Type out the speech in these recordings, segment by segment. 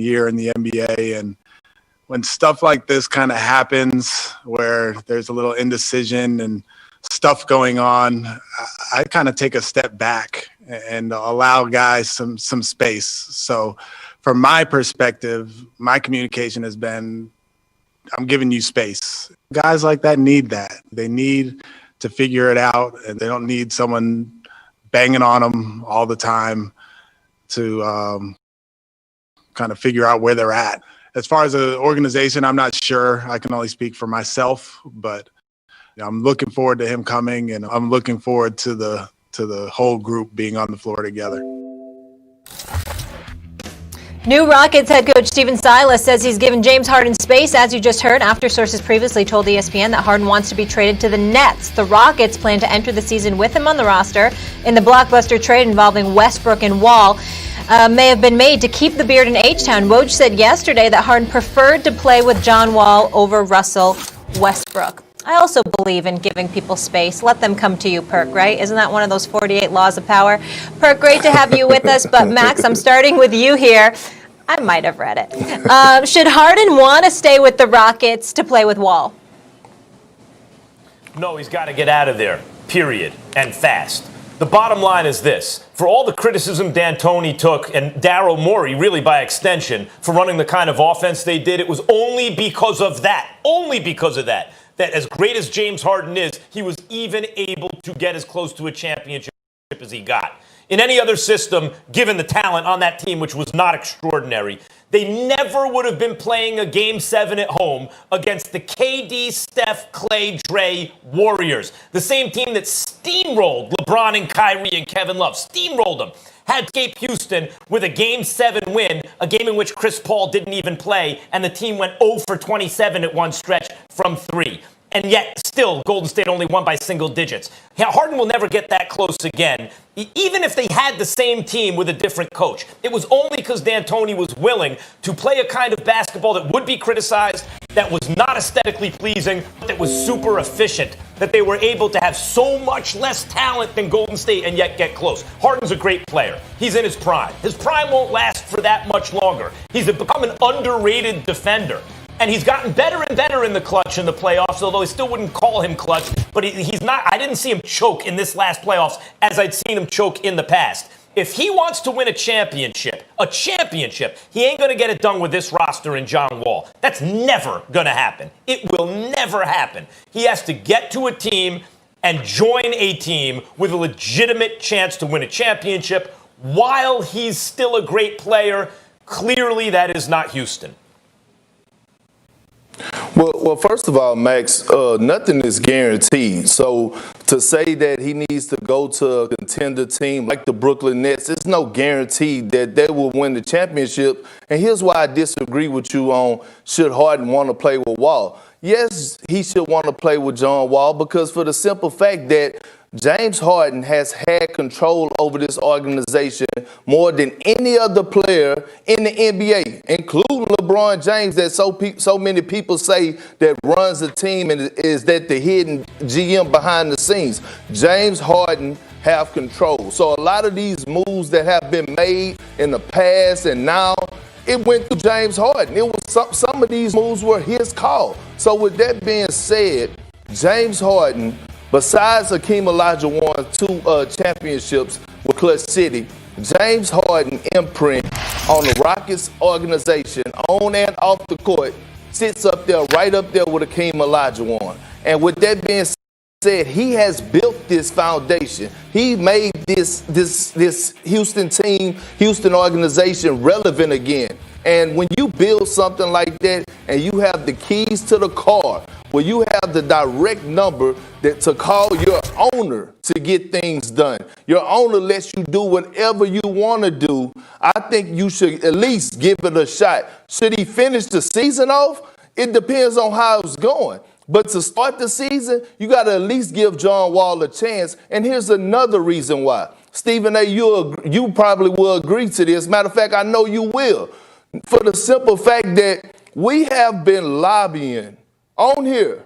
year in the NBA. And when stuff like this kind of happens, where there's a little indecision and stuff going on, I kind of take a step back and allow guys some space. So from my perspective, my communication has been, I'm giving you space. Guys like that need that. They need to figure it out, and they don't need someone banging on them all the time to kind of figure out where they're at. As far as the organization, I'm not sure. I can only speak for myself, but I'm looking forward to him coming, and I'm looking forward to the whole group being on the floor together. New Rockets head coach Stephen Silas says he's given James Harden space, as you just heard, after sources previously told ESPN that Harden wants to be traded to the Nets. The Rockets plan to enter the season with him on the roster in the blockbuster trade involving Westbrook and Wall. May have been made to keep the Beard in H-Town. Woj said yesterday that Harden preferred to play with John Wall over Russell Westbrook. I also believe in giving people space. Let them come to you, Perk, right? Isn't that one of those 48 laws of power? Perk, great to have you with us. But Max, I'm starting with you here. I might have read it. Should Harden want to stay with the Rockets to play with Wall? No, he's got to get out of there, period, and fast. The bottom line is this. For all the criticism D'Antoni took, and Daryl Morey, really by extension, for running the kind of offense they did, it was only because of that, that as great as James Harden is, he was even able to get as close to a championship as he got. In any other system, given the talent on that team, which was not extraordinary, they never would have been playing a Game 7 at home against the KD, Steph, Clay, Dre Warriors. The same team that steamrolled LeBron and Kyrie and Kevin Love. Steamrolled them. Had escaped Houston with a Game 7 win, a game in which Chris Paul didn't even play, and the team went 0 for 27 at one stretch from 3. And yet, still, Golden State only won by single digits. Harden will never get that close again, even if they had the same team with a different coach. It was only because D'Antoni was willing to play a kind of basketball that would be criticized, that was not aesthetically pleasing, that was super efficient, that they were able to have so much less talent than Golden State and yet get close. Harden's a great player. He's in his prime. His prime won't last for that much longer. He's become an underrated defender. And he's gotten better and better in the clutch in the playoffs, although I still wouldn't call him clutch. But he's not. I didn't see him choke in this last playoffs as I'd seen him choke in the past. If he wants to win a championship, he ain't going to get it done with this roster and John Wall. That's never going to happen. It will never happen. He has to get to a team and join a team with a legitimate chance to win a championship while he's still a great player. Clearly, that is not Houston. Well, first of all, Max, nothing is guaranteed. So to say that he needs to go to a contender team like the Brooklyn Nets, it's no guarantee that they will win the championship. And here's why I disagree with you on should Harden want to play with Wall. Yes, he should want to play with John Wall because for the simple fact that James Harden has had control over this organization more than any other player in the NBA, including LeBron James, that so many people say that runs the team and is that the hidden GM behind the scenes. James Harden have control. So a lot of these moves that have been made in the past and now, it went through James Harden. It was some of these moves were his call. So with that being said, James Harden, besides Hakeem Olajuwon 2 championships with Clutch City, James Harden imprint on the Rockets organization, on and off the court, sits up there, right up there with Hakeem Olajuwon. And with that being said, he has built this foundation. He made this Houston team, Houston organization relevant again. And when you build something like that and you have the keys to the car, where you have the direct number to call your owner to get things done. Your owner lets you do whatever you want to do. I think you should at least give it a shot. Should he finish the season off? It depends on how it's going. But to start the season, you got to at least give John Wall a chance. And here's another reason why. Stephen A., you probably will agree to this. Matter of fact, I know you will. For the simple fact that we have been lobbying on here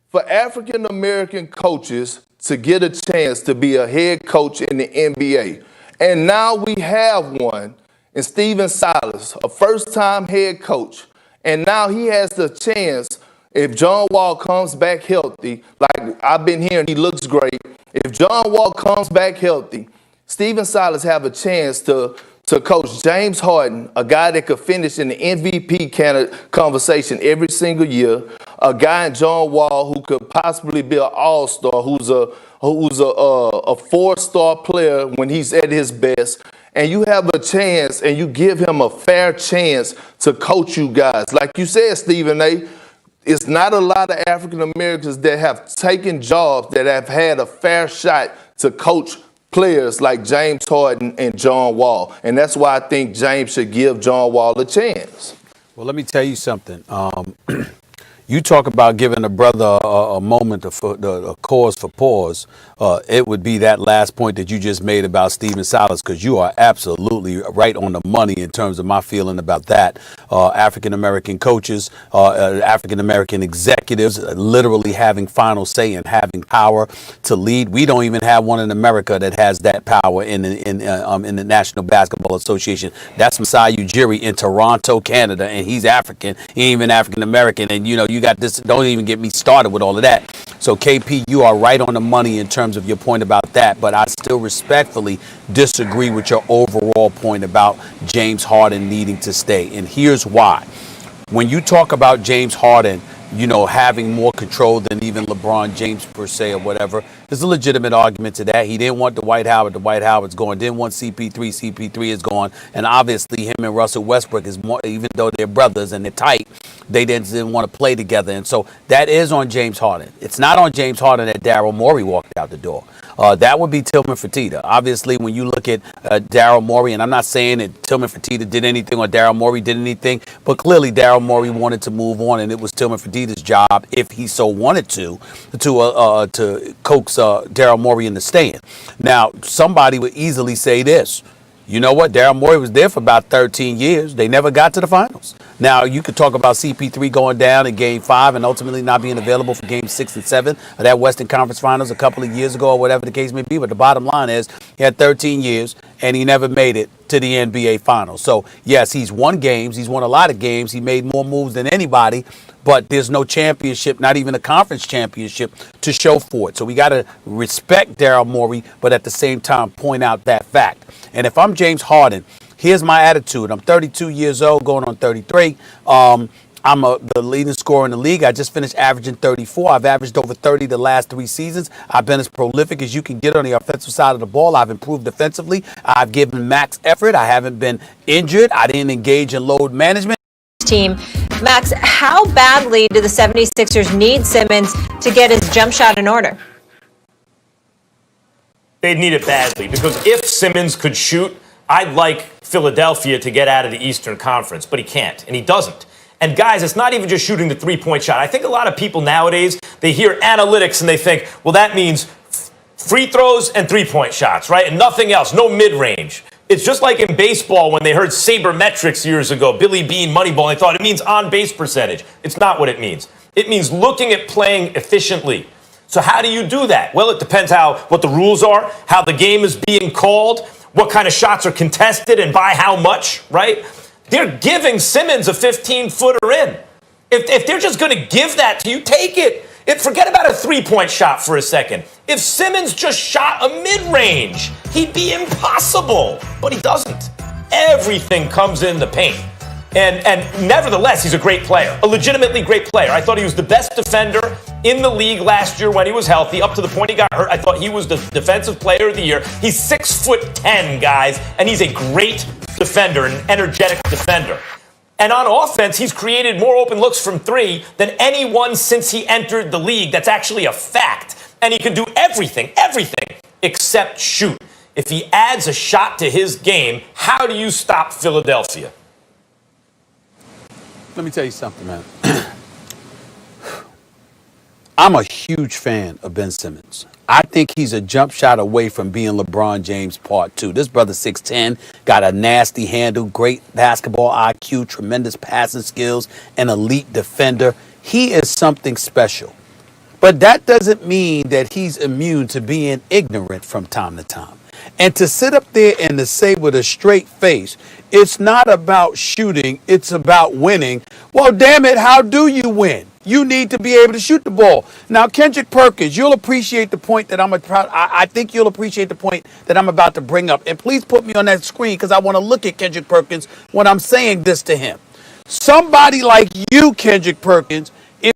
for African-American coaches to get a chance to be a head coach in the NBA. And now we have one. and Stephen Silas, a first-time head coach, and now he has the chance, if John Wall comes back healthy, like I've been hearing, he looks great. If John Wall comes back healthy, Stephen Silas have a chance to coach James Harden, a guy that could finish in the MVP conversation every single year, a guy in John Wall who could possibly be an all-star, who's a four-star player when he's at his best, and you have a chance and you give him a fair chance to coach you guys. Like you said, Stephen A., it's not a lot of African Americans that have taken jobs that have had a fair shot to coach players like James Harden and John Wall. And that's why I think James should give John Wall a chance. Well, let me tell you something. You talk about giving a brother a moment, a cause for pause. It would be that last point that you just made about Stephen Silas, because you are absolutely right on the money in terms of my feeling about that. African-American coaches, African-American executives literally having final say and having power to lead. We don't even have one in America that has that power in the National Basketball Association. That's Masai Ujiri in Toronto, Canada, and he's African. He ain't even African-American. And, you know, you got this. Don't even get me started with all of that. So, KP, you are right on the money in terms of your point about that, but I still respectfully disagree with your overall point about James Harden needing to stay. And here's why. When you talk about James Harden, you know, having more control than even LeBron James per se or whatever, there's a legitimate argument to that. He didn't want Dwight Howard. Dwight Howard's gone. Didn't want CP3. CP3 is gone. And obviously him and Russell Westbrook is more, even though they're brothers and they're tight, they didn't want to play together. And so that is on James Harden. It's not on James Harden that Daryl Morey walked out the door. That would be Tillman Fertitta. Obviously, when you look at Daryl Morey, and I'm not saying that Tillman Fertitta did anything or Daryl Morey did anything, but clearly Daryl Morey wanted to move on, and it was Tillman Fertitta's job, if he so wanted to coax Daryl Morey into staying. Now, somebody would easily say this. You know what? Daryl Morey was there for about 13 years. They never got to the finals. Now, you could talk about CP3 going down in Game 5 and ultimately not being available for Game 6 and 7 of that Western Conference Finals a couple of years ago or whatever the case may be. But the bottom line is he had 13 years and he never made it to the NBA Finals. So, yes, he's won games. He's won a lot of games. He made more moves than anybody. But there's no championship, not even a conference championship, to show for it. So we got to respect Daryl Morey, but at the same time point out that fact. And if I'm James Harden, here's my attitude. I'm 32 years old, going on 33. I'm the leading scorer in the league. I just finished averaging 34. I've averaged over 30 the last 3 seasons. I've been as prolific as you can get on the offensive side of the ball. I've improved defensively. I've given max effort. I haven't been injured. I didn't engage in load management. Team. Max, how badly do the 76ers need Simmons to get his jump shot in order? They'd need it badly, because if Simmons could shoot, I'd like Philadelphia to get out of the Eastern Conference, but he can't, and he doesn't. And guys, it's not even just shooting the three-point shot. I think a lot of people nowadays, they hear analytics and they think, well, that means free throws and three-point shots, right? And nothing else, no mid-range. It's just like in baseball when they heard sabermetrics years ago, Billy Beane, Moneyball, and they thought it means on-base percentage. It's not what it means. It means looking at playing efficiently. So how do you do that? Well, it depends what the rules are, how the game is being called, what kind of shots are contested, and by how much, right? They're giving Simmons a 15-footer in. If they're just going to give that to you, take it. Forget about a three-point shot for a second. If Simmons just shot a mid-range, he'd be impossible. But he doesn't. Everything comes in the paint. And nevertheless, he's a great player, a legitimately great player. I thought he was the best defender in the league last year when he was healthy, up to the point he got hurt. I thought he was the defensive player of the year. He's 6'10", guys, and he's a great defender, an energetic defender. And on offense, he's created more open looks from three than anyone since he entered the league. That's actually a fact. And he can do everything except shoot. If he adds a shot to his game, how do you stop Philadelphia? Let me tell you something, man. I'm a huge fan of Ben Simmons. I think he's a jump shot away from being LeBron James Part 2. This brother 6'10", got a nasty handle, great basketball IQ, tremendous passing skills, an elite defender. He is something special. But that doesn't mean that he's immune to being ignorant from time to time. And to sit up there and to say with a straight face, it's not about shooting, it's about winning. Well, damn it, how do you win? You need to be able to shoot the ball. Now, Kendrick Perkins, you'll appreciate the point that I think you'll appreciate the point that I'm about to bring up. And please put me on that screen because I want to look at Kendrick Perkins when I'm saying this to him. Somebody like you, Kendrick Perkins,